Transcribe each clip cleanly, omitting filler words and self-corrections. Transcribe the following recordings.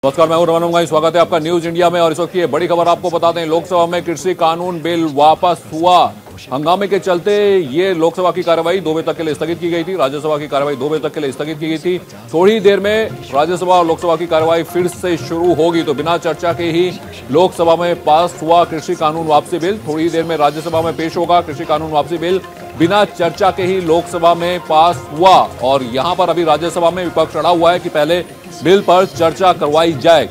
नमस्कार, मैं हूं रमन मुंगाई। स्वागत है आपका न्यूज इंडिया में। और इस वक्त की बड़ी खबर आपको बता दें, लोकसभा में कृषि कानून बिल वापस हुआ। हंगामे के चलते ये लोकसभा की कार्रवाई 2 बजे तक के लिए स्थगित की गई थी। राज्यसभा की कार्रवाई 2 बजे तक के लिए स्थगित की गई थी। थोड़ी देर में राज्यसभा और लोकसभा की कार्रवाई फिर से शुरू होगी। तो बिना चर्चा के ही लोकसभा में पास हुआ कृषि कानून वापसी बिल। थोड़ी देर में राज्यसभा में पेश होगा कृषि कानून वापसी बिल। बिना चर्चा के ही लोकसभा में पास हुआ। और यहां पर अभी राज्यसभा में विपक्ष अड़ा हुआ है कि पहले बिल पर चर्चा करवाई जाए।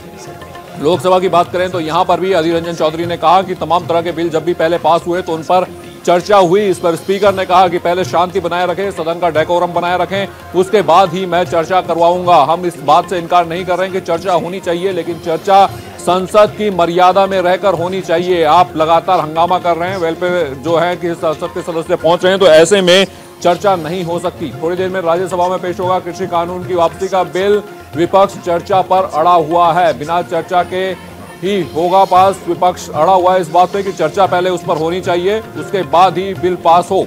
लोकसभा की बात करें तो यहां पर भी अधीर रंजन चौधरी ने कहा कि तमाम तरह के बिल जब भी पहले पास हुए तो उन पर चर्चा हुई। इस पर स्पीकर ने कहा कि पहले शांति बनाए रखें, सदन का डेकोरम बनाए रखें, उसके बाद ही मैं चर्चा करवाऊंगा। हम इस बात से इनकार नहीं कर रहे हैं कि चर्चा होनी चाहिए, लेकिन चर्चा संसद की मर्यादा में रहकर होनी चाहिए। आप लगातार हंगामा कर रहे हैं, वेल पे जो है कि संसद के सदस्य पहुंच रहे हैं, तो ऐसे में चर्चा नहीं हो सकती। थोड़ी देर में राज्यसभा में पेश होगा कृषि कानून की वापसी का बिल। विपक्ष चर्चा पर अड़ा हुआ है, बिना चर्चा के ही होगा पास। विपक्ष अड़ा हुआ है इस बात पे कि चर्चा पहले उस पर होनी चाहिए, उसके बाद ही बिल पास हो।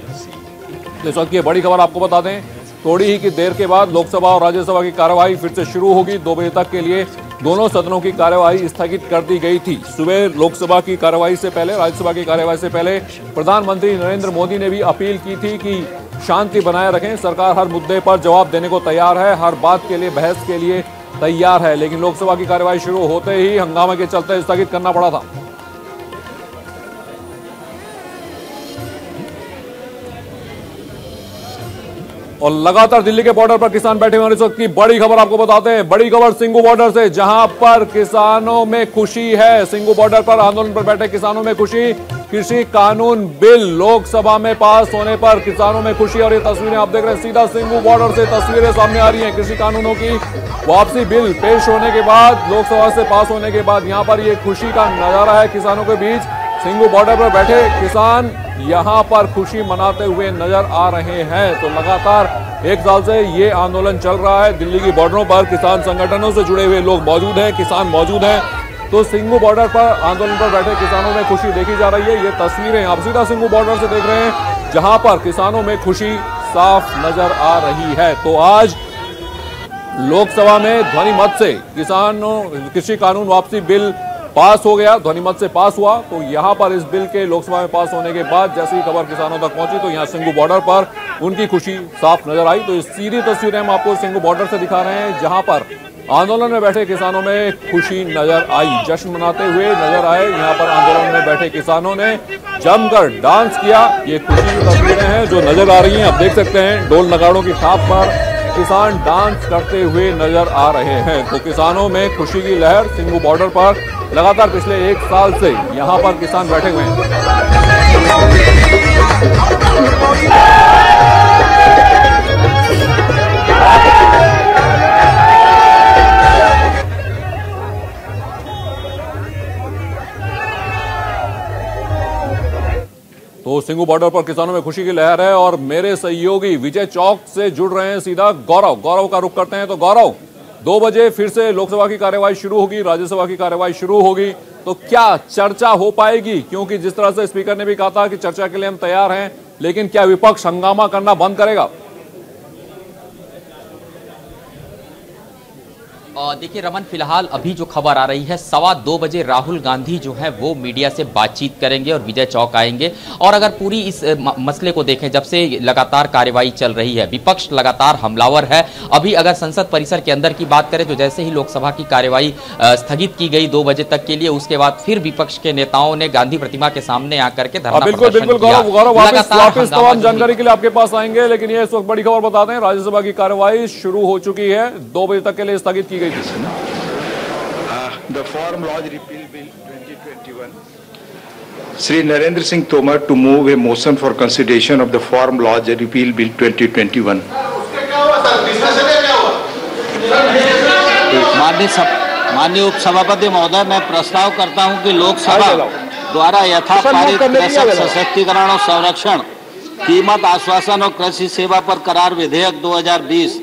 इस वक्त की बड़ी खबर आपको बता दें, थोड़ी ही की देर के बाद लोकसभा और राज्यसभा की कार्यवाही फिर से शुरू होगी। 2 बजे तक के लिए दोनों सदनों की कार्यवाही स्थगित कर दी गई थी। सुबह लोकसभा की कार्यवाही से पहले, राज्यसभा की कार्यवाही से पहले प्रधानमंत्री नरेंद्र मोदी ने भी अपील की थी कि शांति बनाए रखें। सरकार हर मुद्दे पर जवाब देने को तैयार है, हर बात के लिए, बहस के लिए तैयार है। लेकिन लोकसभा की कार्यवाही शुरू होते ही हंगामे के चलते स्थगित करना पड़ा था। और लगातार दिल्ली के बॉर्डर पर किसान बैठे हुए हैं। इस वक्त की बड़ी खबर आपको बताते हैं, बड़ी खबर सिंघू बॉर्डर से, जहां पर किसानों में खुशी है। सिंघू बॉर्डर पर आंदोलन पर बैठे किसानों में खुशी। कृषि कानून बिल लोकसभा में पास होने पर किसानों में खुशी। और ये तस्वीरें आप देख रहे हैं, सीधा सिंघू बॉर्डर से तस्वीरें सामने आ रही हैं। कृषि कानूनों की वापसी बिल पेश होने के बाद, लोकसभा से पास होने के बाद यहां पर ये खुशी का नजारा है किसानों के बीच। सिंघू बॉर्डर पर बैठे किसान यहां पर खुशी मनाते हुए नजर आ रहे हैं। तो लगातार 1 साल से ये आंदोलन चल रहा है। दिल्ली की बॉर्डरों पर किसान संगठनों से जुड़े हुए लोग मौजूद हैं, किसान मौजूद हैं। तो सिंघू बॉर्डर पर आंदोलन पर बैठे किसानों में खुशी देखी जा रही है। ये तस्वीरें आप सीधा सिंघू बॉर्डर से देख रहे हैं, जहां पर किसानों में खुशी साफ नजर आ रही है। तो आज लोकसभा में ध्वनि मत से किसानों कृषि कानून वापसी बिल पास हो गया, ध्वनि मत से पास हुआ। तो यहां पर इस बिल के लोकसभा में पास होने के बाद जैसे ही खबर किसानों तक पहुंची तो यहां सिंघू बॉर्डर पर उनकी खुशी साफ नजर आई। तो इस सीधी तस्वीरें हम आपको सिंघू बॉर्डर से दिखा रहे हैं, जहां पर आंदोलन में बैठे किसानों में खुशी नजर आई, जश्न मनाते हुए नजर आए। यहां पर आंदोलन में बैठे किसानों ने जमकर डांस किया। ये खुशी की तस्वीरें हैं जो नजर आ रही हैं, आप देख सकते हैं। ढोल नगाड़ों की थाप पर किसान डांस करते हुए नजर आ रहे हैं। तो किसानों में खुशी की लहर सिंघू बॉर्डर पर लगातार पिछले 1 साल से यहां पर किसान बैठे हुए हैं। तो सिंघू बॉर्डर पर किसानों में खुशी की लहर है। और मेरे सहयोगी विजय चौक से जुड़ रहे हैं सीधा गौरव का रुख करते हैं। तो गौरव, 2 बजे फिर से लोकसभा की कार्यवाही शुरू होगी, राज्यसभा की कार्यवाही शुरू होगी, तो क्या चर्चा हो पाएगी? क्योंकि जिस तरह से स्पीकर ने भी कहा था कि चर्चा के लिए हम तैयार हैं, लेकिन क्या विपक्ष हंगामा करना बंद करेगा? देखिए रमन, फिलहाल अभी जो खबर आ रही है 2:15 बजे राहुल गांधी जो है वो मीडिया से बातचीत करेंगे और विजय चौक आएंगे। और अगर पूरी इस मसले को देखें, जब से लगातार कार्यवाही चल रही है, विपक्ष लगातार हमलावर है। अभी अगर संसद परिसर के अंदर की बात करें तो जैसे ही लोकसभा की कार्यवाही स्थगित की गई 2 बजे तक के लिए, उसके बाद फिर विपक्ष के नेताओं ने गांधी प्रतिमा के सामने आकर के धरना बिल्कुल गौरव वापस तमाम जानकारी के लिए आपके पास आएंगे। लेकिन ये इस वक्त बड़ी खबर बताते हैं, राज्यसभा की कार्यवाही शुरू हो चुकी है, 2 बजे तक के लिए स्थगित की गई। The Farm Law Repeal Bill 2021. Sri Narendra Singh Tomar to move a motion for consideration of the Farm Law Repeal Bill 2021. माननीय उपसभापति महोदय, मैं प्रस्ताव करता हूं कि लोकसभा द्वारा यथापारित कृषक सशक्तिकरण और संरक्षण, कीमत आश्वासन और कृषि सेवा पर करार विधेयक 2020,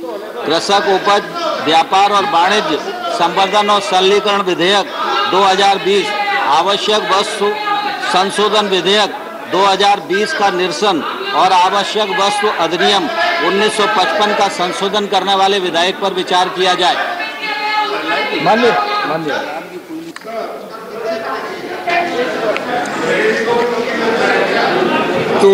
कृषक उपज व्यापार और वाणिज्य संवर्धन और सरलीकरण विधेयक 2020, आवश्यक वस्तु संशोधन विधेयक 2020 का निरसन और आवश्यक वस्तु अधिनियम 1955 का संशोधन करने वाले विधेयक पर विचार किया जाए। तो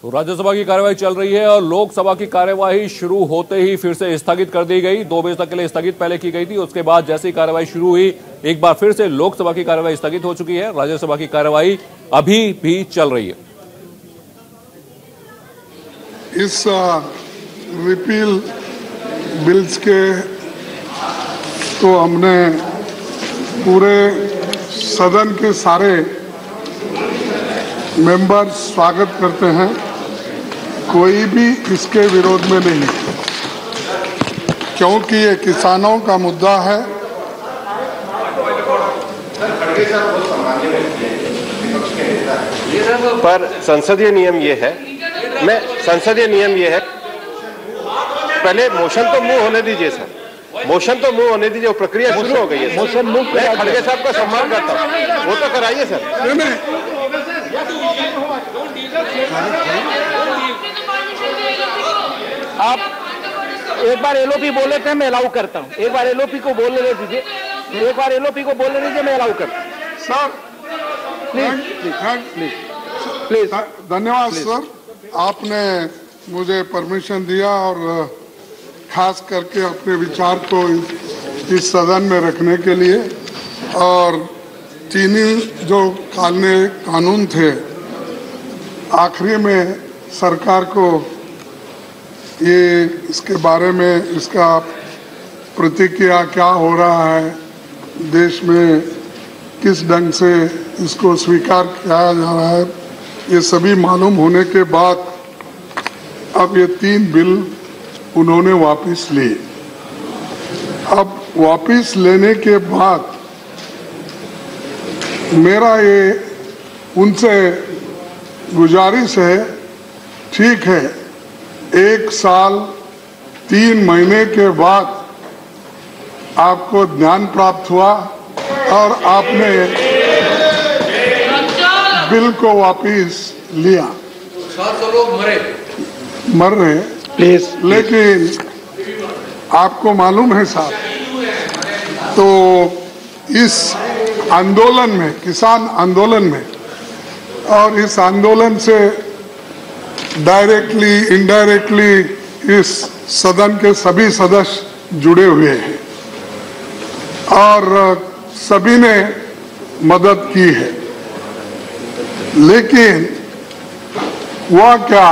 राज्यसभा की कार्यवाही चल रही है और लोकसभा की कार्यवाही शुरू होते ही फिर से स्थगित कर दी गई। 2 बजे तक के लिए स्थगित पहले की गई थी, उसके बाद जैसे ही कार्यवाही शुरू हुई एक बार फिर से लोकसभा की कार्यवाही स्थगित हो चुकी है। राज्यसभा की कार्यवाही अभी भी चल रही है। इस रिपील बिल्स के तो हमने पूरे सदन के सारे मेंबर स्वागत करते हैं, कोई भी इसके विरोध में नहीं, क्योंकि ये किसानों का मुद्दा है। पर संसदीय नियम ये है, पहले मोशन तो मूव होने दीजिए सर, मोशन तो मूव होने दीजिए, प्रक्रिया शुरू हो गई है। मोशन मूव, मैं खड़गे साहब का सम्मान करता हूँ, वो तो कराइए सर। आप एक बार एलओपी बोले थे, मैं अलाउ करता हूँ। एक बार एलओपी को बोलने दीजिए, एक बार एलओपी को बोलने दीजिए, मैं अलाउ करता हूँ। सर प्लीज धन्यवाद सर, आपने मुझे परमिशन दिया और खास करके अपने विचार को इस सदन में रखने के लिए। और चीनी जो कानून थे, आखिरी में सरकार को ये इसके बारे में इसका प्रतिक्रिया क्या हो रहा है, देश में किस ढंग से इसको स्वीकार किया जा रहा है, ये सभी मालूम होने के बाद अब ये 3 बिल उन्होंने वापस लिए। अब वापस लेने के बाद मेरा ये उनसे गुजारिश है, ठीक है 1 साल 3 महीने के बाद आपको ज्ञान प्राप्त हुआ और आपने बिल को वापस लिया। 700 लोग मर रहे प्लीज, लेकिन आपको मालूम है साहब, तो इस आंदोलन में, किसान आंदोलन में, और इस आंदोलन से डायरेक्टली इनडायरेक्टली इस सदन के सभी सदस्य जुड़े हुए हैं और सभी ने मदद की है। लेकिन वह क्या,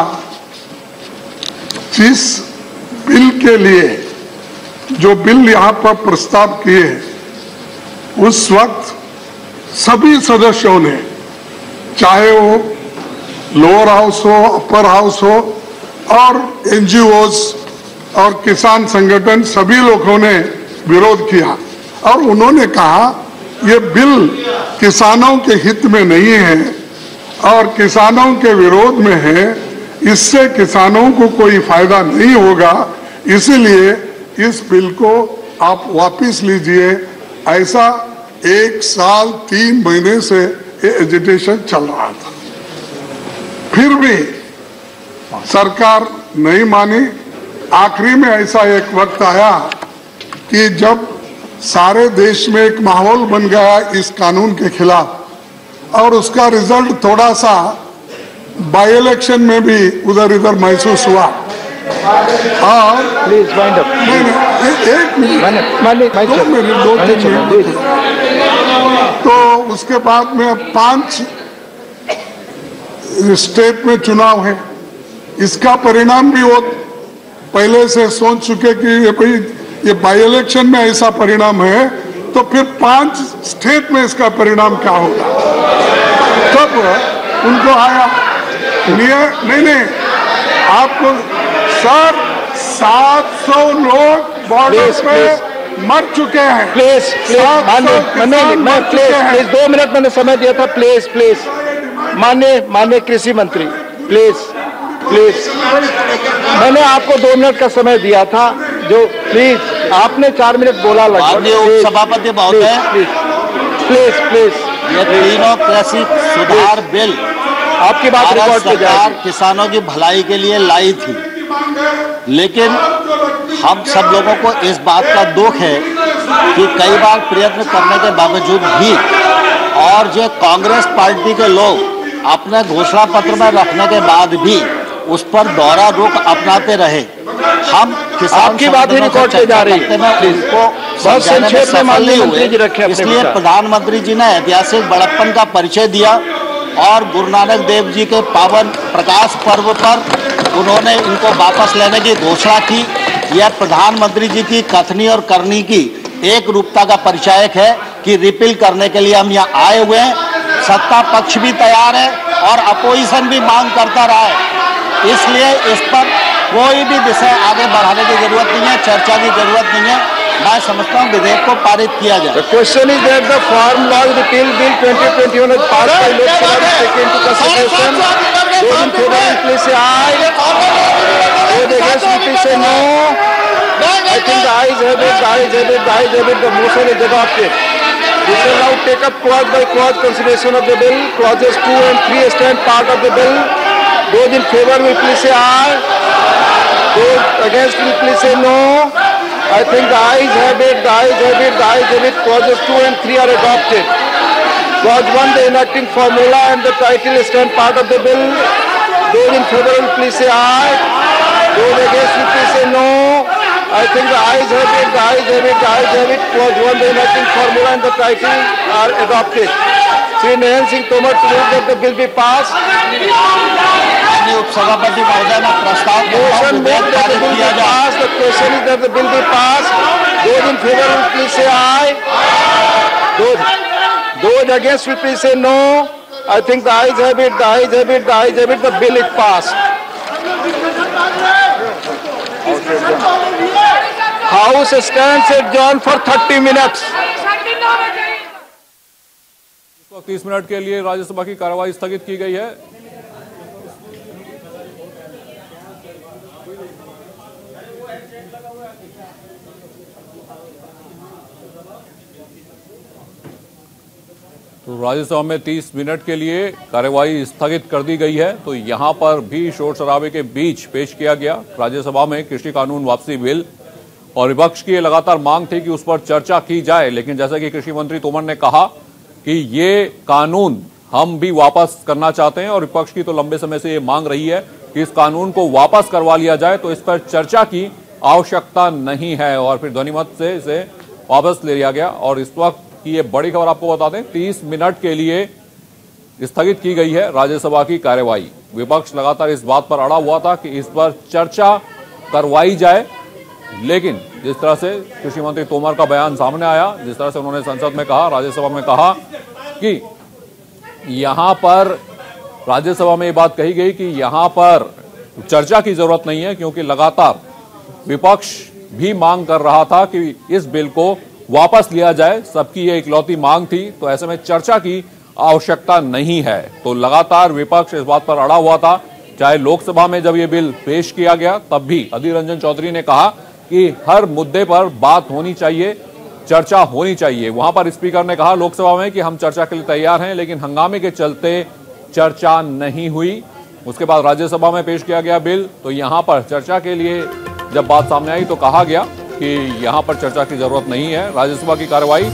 जिस बिल के लिए जो बिल यहाँ पर प्रस्ताव किए, उस वक्त सभी सदस्यों ने, चाहे वो लोअर हाउस हो, अपर हाउस हो, और एनजीओज और किसान संगठन, सभी लोगों ने विरोध किया और उन्होंने कहा ये बिल किसानों के हित में नहीं है और किसानों के विरोध में है, इससे किसानों को कोई फायदा नहीं होगा, इसीलिए इस बिल को आप वापस लीजिए। ऐसा 1 साल 3 महीने से ये एजिटेशन चल रहा था, फिर भी सरकार नहीं मानी। आखिरी में ऐसा एक वक्त आया कि जब सारे देश में एक माहौल बन गया इस कानून के खिलाफ और उसका रिजल्ट थोड़ा सा बाई इलेक्शन में भी उधर इधर महसूस हुआ। और प्लीज वाइंड अप, एक मिनट 2-3 मिनट, तो उसके बाद में 5 स्टेट में चुनाव है, इसका परिणाम भी वो पहले से सोच चुके कि ये बाई इलेक्शन में ऐसा परिणाम है तो फिर 5 स्टेट में इसका परिणाम क्या होगा। तब उनको आया नहीं आपको सर 700 लोग बॉर्डर पे मर चुके हैं। प्लीज प्लीज 2 मिनट मैंने समय दिया था। प्लीज माननीय कृषि मंत्री, प्लीज मैंने आपको 2 मिनट का समय दिया था, जो प्लीज आपने 4 मिनट बोला लगभग। सभापति महोदय, प्लीज ये तीनों कृषि सुधार बिल आपकी बात रिकॉर्ड की सरकार किसानों की भलाई के लिए लाई थी, लेकिन हम सब लोगों को इस बात का दुख है कि कई बार प्रयत्न करने के बावजूद भी और जो कांग्रेस पार्टी के लोग अपने घोषणा पत्र में रखने के बाद भी उस पर दोहरा रुख अपनाते रहे। हम आपकी बात ही रिकॉर्ड पे जा रही है, उनको बहुत संक्षेप में माननीय मंत्री जी रखे। इसलिए प्रधानमंत्री जी ने ऐतिहासिक बड़प्पन का परिचय दिया और गुरु नानक देव जी के पावन प्रकाश पर्व पर उन्होंने इनको वापस लेने की घोषणा की। यह प्रधानमंत्री जी की कथनी और करनी की एक रूपता का परिचायक है कि रिपील करने के लिए हम यहाँ आए हुए हैं। सत्ता पक्ष भी तैयार है और अपोजिशन भी मांग करता रहा है, इसलिए इस पर कोई भी विषय आगे बढ़ाने की जरूरत नहीं है, चर्चा की जरूरत नहीं है। मैं समझता हूँ विधेयक को पारित किया जाए। The question is that the farm law repeal bill 2021 is passed by Lok Sabha to take into consideration. Those in favor please say aye. Those against please say no. I think the ayes have it, the ayes have it, the ayes have it. The motion is adopted. We shall now take up clause by clause consideration of the bill. Clauses 2 and 3 stand part of the bill. Those in favor will please say aye. Those against will please say no. I think the ayes have it, the ayes have it, the ayes have it. Clauses 2 and 3 are adopted. Clause 1, the enacting formula and the title stand part of the bill. Those in favor will please say aye. Those against will please say no. I think the ayes have it, the ayes have it, the ayes have it. Clause 1, the enacting formula and the title are adopted. Shri Narendra Singh Tomar to move that the bill be passed. उपसभापति महोदय ने प्रस्ताव Motion made that the bill be passed. The question is that the bill be passed. Those in favor will please say aye. Those against will please say no. I think the ayes have it, the ayes have it, the ayes have it. The bill is passed. House stands adjourned for 30 minutes. 30 minute के लिए राज्यसभा की कार्यवाही स्थगित की गई है। तो राज्यसभा में 30 मिनट के लिए कार्यवाही स्थगित कर दी गई है। तो यहां पर भी शोर शराबे के बीच पेश किया गया राज्यसभा में कृषि कानून वापसी बिल और विपक्ष की लगातार मांग थी कि उस पर चर्चा की जाए, लेकिन जैसा कि कृषि मंत्री तोमर ने कहा कि ये कानून हम भी वापस करना चाहते हैं और विपक्ष की तो लंबे समय से ये मांग रही है कि इस कानून को वापस करवा लिया जाए, तो इस पर चर्चा की आवश्यकता नहीं है और फिर ध्वनिमत से इसे वापस ले लिया गया। और इस वक्त की ये बड़ी खबर आपको बता दें, 30 मिनट के लिए स्थगित की गई है राज्यसभा की कार्यवाही। विपक्ष लगातार इस बात पर अड़ा हुआ था कि इस पर चर्चा करवाई जाए, लेकिन जिस तरह से कृषि मंत्री तोमर का बयान सामने आया, जिस तरह से उन्होंने संसद में कहा, राज्यसभा में कहा कि यहां पर राज्यसभा में ये बात कही गई कि यहां पर चर्चा की जरूरत नहीं है, क्योंकि लगातार विपक्ष भी मांग कर रहा था कि इस बिल को वापस लिया जाए, सबकी ये इकलौती मांग थी, तो ऐसे में चर्चा की आवश्यकता नहीं है। तो लगातार विपक्ष इस बात पर अड़ा हुआ था। चाहे लोकसभा में जब ये बिल पेश किया गया तब भी अधीर रंजन चौधरी ने कहा कि हर मुद्दे पर बात होनी चाहिए, चर्चा होनी चाहिए। वहां पर स्पीकर ने कहा लोकसभा में कि हम चर्चा के लिए तैयार हैं, लेकिन हंगामे के चलते चर्चा नहीं हुई। उसके बाद राज्यसभा में पेश किया गया बिल, तो यहां पर चर्चा के लिए जब बात सामने आई तो कहा गया कि यहां पर चर्चा की जरूरत नहीं है। राज्यसभा की कार्यवाही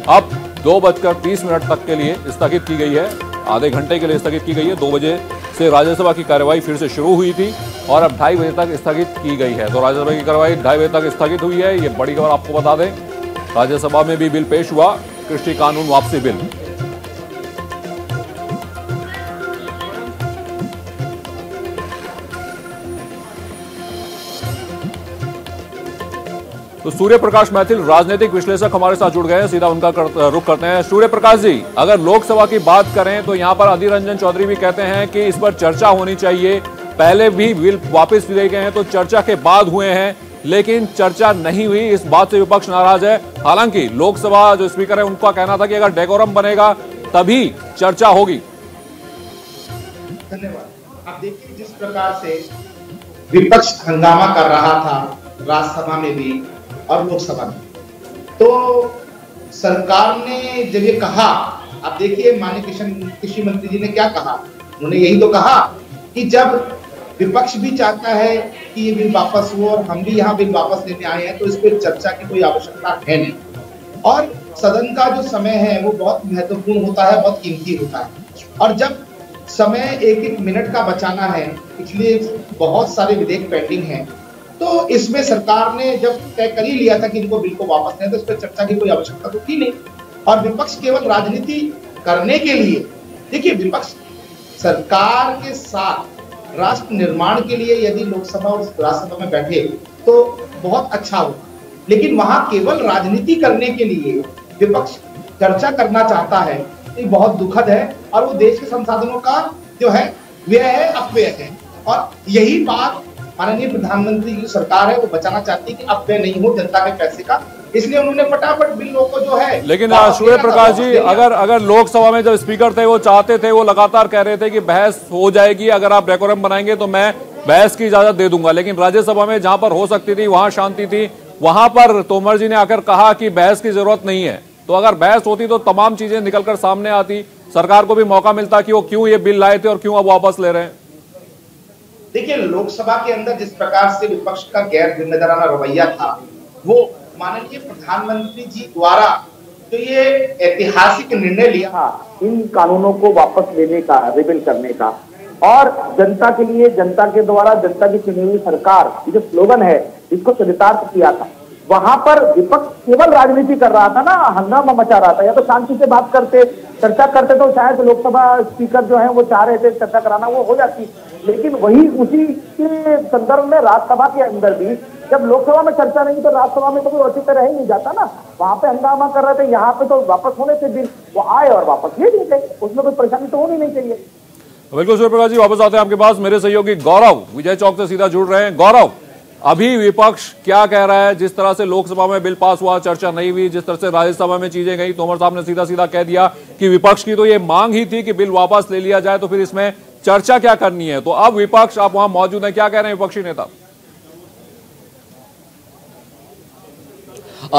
अब 2:30 तक के लिए स्थगित की गई है, आधे घंटे के लिए स्थगित की गई है। 2 बजे से राज्यसभा की कार्यवाही फिर से शुरू हुई थी और अब 2:30 बजे तक स्थगित की गई है। तो राज्यसभा की कार्यवाही 2:30 बजे तक स्थगित हुई है। ये बड़ी खबर आपको बता दें, राज्यसभा में भी बिल पेश हुआ, कृषि कानून वापसी बिल। तो सूर्य प्रकाश मैथिल राजनीतिक विश्लेषक हमारे साथ जुड़ गए हैं, सीधा उनका रुख करते हैं। सूर्य प्रकाश जी, अगर लोकसभा की बात करें तो यहां पर अधीर रंजन चौधरी भी कहते हैं कि इस पर चर्चा होनी चाहिए। पहले भी बिल वापस लिए गए हैं तो चर्चा के बाद हुए हैं, लेकिन चर्चा नहीं हुई, इस बात से विपक्ष नाराज है। हालांकि लोकसभा जो स्पीकर है उनका कहना था कि अगर डेकोरम बनेगा तभी चर्चा होगी। धन्यवाद। आप देखिए जिस प्रकार से विपक्ष हंगामा कर रहा था राज्यसभा में भी और लोकसभा में, तो सरकार ने जब ये कहा, आप देखिए माननीय कृषि मंत्री जी ने क्या कहा, उन्होंने यही तो कहा कि जब विपक्ष भी चाहता है कि ये बिल वापस हो और हम भी यहाँ बिल वापस लेने आए हैं, तो इस पर चर्चा की कोई आवश्यकता है नहीं। और सदन का जो समय है वो बहुत महत्वपूर्ण होता है, बहुत कीमती होता है, और जब समय एक एक मिनट का बचाना है, पिछले बहुत सारे विधेयक पेंडिंग हैं, तो इसमें सरकार ने जब तय कर ही लिया था कि इनको बिल को वापस लें, तो इस पर चर्चा की कोई आवश्यकता तो थी नहीं। और विपक्ष केवल राजनीति करने के लिए, देखिए विपक्ष सरकार के साथ राष्ट्र निर्माण के लिए यदि लोकसभा और राज्यसभा में बैठे तो बहुत अच्छा होगा, लेकिन वहां केवल राजनीति करने के लिए विपक्ष चर्चा करना चाहता है, ये बहुत दुखद है। और वो देश के संसाधनों का जो है व्यय है, अपव्यय है, और यही बात माननीय प्रधानमंत्री की सरकार है वो बचाना चाहती है कि अपव्यय नहीं हो जनता के पैसे का, इसलिए उन्होंने फटाफट बिलों को जो है। लेकिन सूर्य प्रकाश जी, अगर लोकसभा में जब स्पीकर थे वो चाहते थे, वो लगातार कह रहे थे कि बहस हो जाएगी, अगर आप डेकोरम बनाएंगे तो मैं बहस की इजाजत दे दूंगा, लेकिन राज्यसभा में जहां पर हो सकती थी वहां शांति थी, वहां पर तोमर जी ने आकर कहा कि बहस की जरूरत नहीं है। तो अगर बहस होती तो तमाम चीजें निकलकर सामने आती, सरकार को भी मौका मिलता कि वो क्यों ये बिल लाए थे और क्यों अब वापस ले रहे हैं। देखिए, लोकसभा के अंदर जिस प्रकार से विपक्ष का गैर जिम्मेदाराना रवैया था, वो माननीय प्रधानमंत्री जी द्वारा जो ये ऐतिहासिक निर्णय लिया इन कानूनों को वापस लेने का, रिविल करने का, और जनता के लिए, जनता के द्वारा, जनता की चुनी हुई सरकार, जो स्लोगन है इसको चरितार्थ किया था, वहां पर विपक्ष केवल राजनीति कर रहा था ना, हंगामा मचा रहा था। या तो शांति से बात करते, चर्चा करते तो शायद लोकसभा स्पीकर जो है वो चाह रहे थे चर्चा कराना, वो हो जाती, लेकिन वही उसी के संदर्भ में राज्यसभा के अंदर भी जब लोकसभा में चर्चा नहीं तो राज्यसभा में तो कोई औचित्य रह ही नहीं जाता ना। वहां पे हंगामा कर रहे थे, यहाँ पे तो वापस होने से बिल वो आए और वापस ले दिए, उसमें कोई परेशानी तो होनी नहीं चाहिए। बिल्कुल सूर्य प्रकाश जी, वापस आते हैं आपके पास। मेरे सहयोगी गौरव विजय चौक से सीधा जुड़ रहे हैं। गौरव, अभी विपक्ष क्या कह रहा है? जिस तरह से लोकसभा में बिल पास हुआ, चर्चा नहीं हुई, जिस तरह से राज्यसभा में चीजें गई, तोमर साहब ने सीधा सीधा कह दिया कि विपक्ष की तो ये मांग ही थी कि बिल वापस ले लिया जाए, तो फिर इसमें चर्चा क्या करनी है? तो अब विपक्ष, आप वहां मौजूद हैं, क्या कह रहे हैं विपक्षी नेता?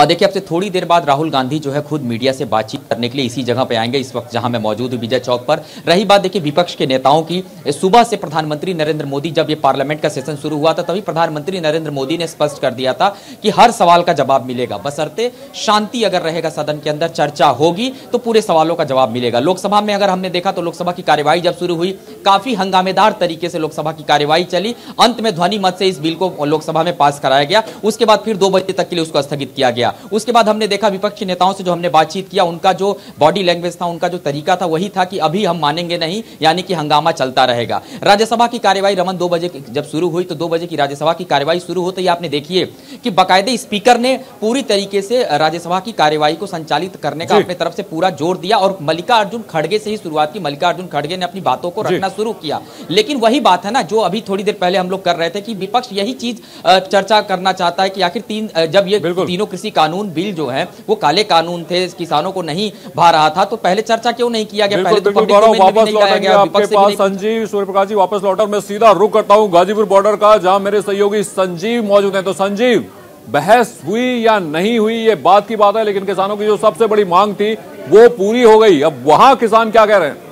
देखिए, अब से थोड़ी देर बाद राहुल गांधी जो है खुद मीडिया से बातचीत करने के लिए इसी जगह पे आएंगे, इस वक्त जहां मैं मौजूद हूं विजय चौक पर। रही बात देखिए विपक्ष के नेताओं की, सुबह से प्रधानमंत्री नरेंद्र मोदी, जब ये पार्लियामेंट का सेशन शुरू हुआ था तभी प्रधानमंत्री नरेंद्र मोदी ने स्पष्ट कर दिया था कि हर सवाल का जवाब मिलेगा, बशर्ते शांति अगर रहेगा सदन के अंदर, चर्चा होगी तो पूरे सवालों का जवाब मिलेगा। लोकसभा में अगर हमने देखा तो लोकसभा की कार्यवाही जब शुरू हुई, काफी हंगामेदार तरीके से लोकसभा की कार्यवाही चली, अंत में ध्वनि मत से इस बिल को लोकसभा में पास कराया गया। उसके बाद फिर 2 बजे तक के लिए उसको स्थगित किया गया। उसके बाद हमने देखा विपक्षी नेताओं से जो हमने बातचीत किया, उनका जो बॉडी लैंग्वेज था, उनका जो तरीका था, वही था कि अभी हम मानेंगे नहीं, यानी कि हंगामा चलता रहेगा। राज्यसभा की कार्यवाही रमन 2 बजे जब शुरू हुई तो 2 बजे की राज्यसभा की कार्यवाही शुरू होते ही आपने देखिए कि बाकायदे स्पीकर ने पूरी तरीके से राज्यसभा की कार्यवाही को संचालित करने का अपने तरफ से पूरा जोर दिया और मल्लिकार्जुन खड़गे से ही शुरुआत की। मल्लिकार्जुन खड़गे ने अपनी बातों को रखना शुरू किया, लेकिन वही बात है ना जो अभी थोड़ी देर पहले हम लोग कर रहे थे कि विपक्ष यही चीज चर्चा करना चाहता है कि आखिर जब ये तीनों कृषि कानून बिल जो है वो काले कानून थे, किसानों को नहीं भा रहा था, तो पहले चर्चा क्यों नहीं किया गया? पहले तो वापस लौटेंगे आपके पास संजीव। सूर्य प्रकाश जी वापस लौटा, मैं सीधा रुख करता हूं गाजीपुर बॉर्डर का, जहां मेरे सहयोगी संजीव मौजूद हैं। तो संजीव, बहस हुई या नहीं हुई ये बात की बात है, लेकिन किसानों की जो सबसे बड़ी मांग थी वो पूरी हो गई। अब वहां किसान क्या कह रहे हैं?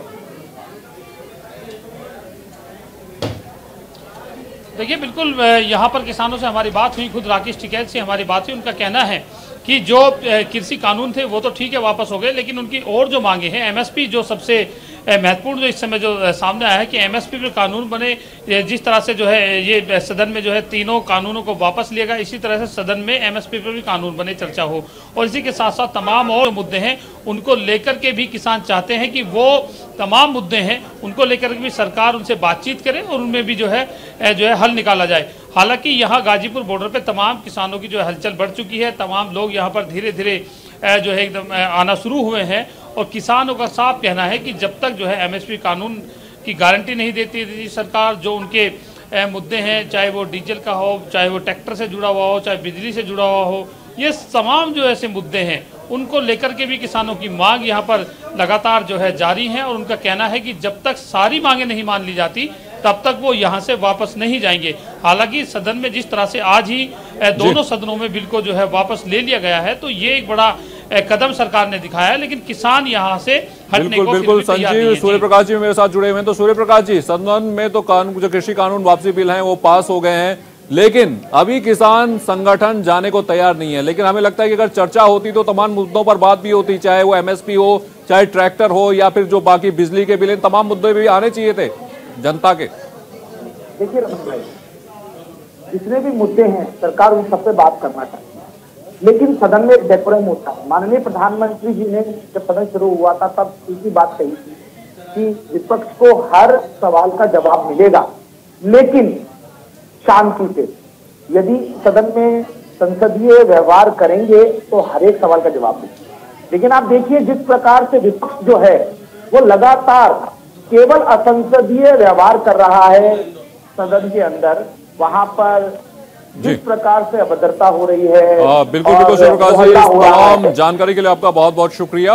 देखिए, बिल्कुल यहाँ पर किसानों से हमारी बात हुई, खुद राकेश टिकैत से हमारी बात हुई। उनका कहना है कि जो कृषि कानून थे वो तो ठीक है वापस हो गए, लेकिन उनकी और जो मांगे हैं, एमएसपी जो सबसे महत्वपूर्ण जो इस समय जो सामने आया है कि एमएसपी पे कानून बने, जिस तरह से जो है ये सदन में जो है तीनों कानूनों को वापस लिएगा, इसी तरह से सदन में एमएसपी पे भी कानून बने, चर्चा हो। और इसी के साथ साथ तमाम और मुद्दे हैं उनको लेकर के भी किसान चाहते हैं कि वो तमाम मुद्दे हैं उनको लेकर के भी सरकार उनसे बातचीत करे और उनमें भी जो है हल निकाला जाए। हालांकि यहाँ गाजीपुर बॉर्डर पे तमाम किसानों की जो हलचल बढ़ चुकी है, तमाम लोग यहाँ पर धीरे धीरे जो है एकदम आना शुरू हुए हैं और किसानों का साफ कहना है कि जब तक जो है एमएसपी कानून की गारंटी नहीं देती थी सरकार, जो उनके मुद्दे हैं, चाहे वो डीजल का हो, चाहे वो ट्रैक्टर से जुड़ा हुआ हो, चाहे बिजली से जुड़ा हुआ हो, ये तमाम जो ऐसे मुद्दे हैं उनको लेकर के भी किसानों की मांग यहाँ पर लगातार जो है जारी है। और उनका कहना है कि जब तक सारी मांगें नहीं मान ली जाती तब तक वो यहाँ से वापस नहीं जाएंगे। हालांकि सदन में जिस तरह से आज ही दोनों सदनों में बिल को जो है वापस ले लिया गया है, तो ये एक बड़ा कदम सरकार ने दिखाया है, लेकिन किसान यहाँ से हटने को बिल्कुल संजीव सूर्य प्रकाश जी मेरे साथ जुड़े हुए हैं। तो सूर्य प्रकाश जी, सदन में तो कानून जो कृषि कानून वापसी बिल है वो पास हो गए हैं, लेकिन अभी किसान संगठन जाने को तैयार नहीं है। लेकिन हमें लगता है कि अगर चर्चा होती तो तमाम मुद्दों पर बात भी होती, चाहे वो एमएसपी हो, चाहे ट्रैक्टर हो, या फिर जो बाकी बिजली के बिल, तमाम मुद्दे भी आने चाहिए थे जनता के। देखिए रमन भाई, जितने भी मुद्दे हैं सरकार उन सब पे बात करना चाहिए, लेकिन सदन में एक डेकोरम होता है। माननीय प्रधानमंत्री जी ने जब सदन शुरू हुआ था तब इसी बात कही थी कि विपक्ष को हर सवाल का जवाब मिलेगा, लेकिन शांति से। यदि सदन में संसदीय व्यवहार करेंगे तो हर एक सवाल का जवाब मिलेगा। लेकिन आप देखिए जिस प्रकार से विपक्ष जो है वो लगातार केवल असंसदीय व्यवहार कर रहा है सदन के अंदर, वहां पर जिस प्रकार से अभद्रता हो रही है। बिल्कुल सूर्य प्रकाश जी, तमाम जानकारी के लिए आपका बहुत बहुत शुक्रिया।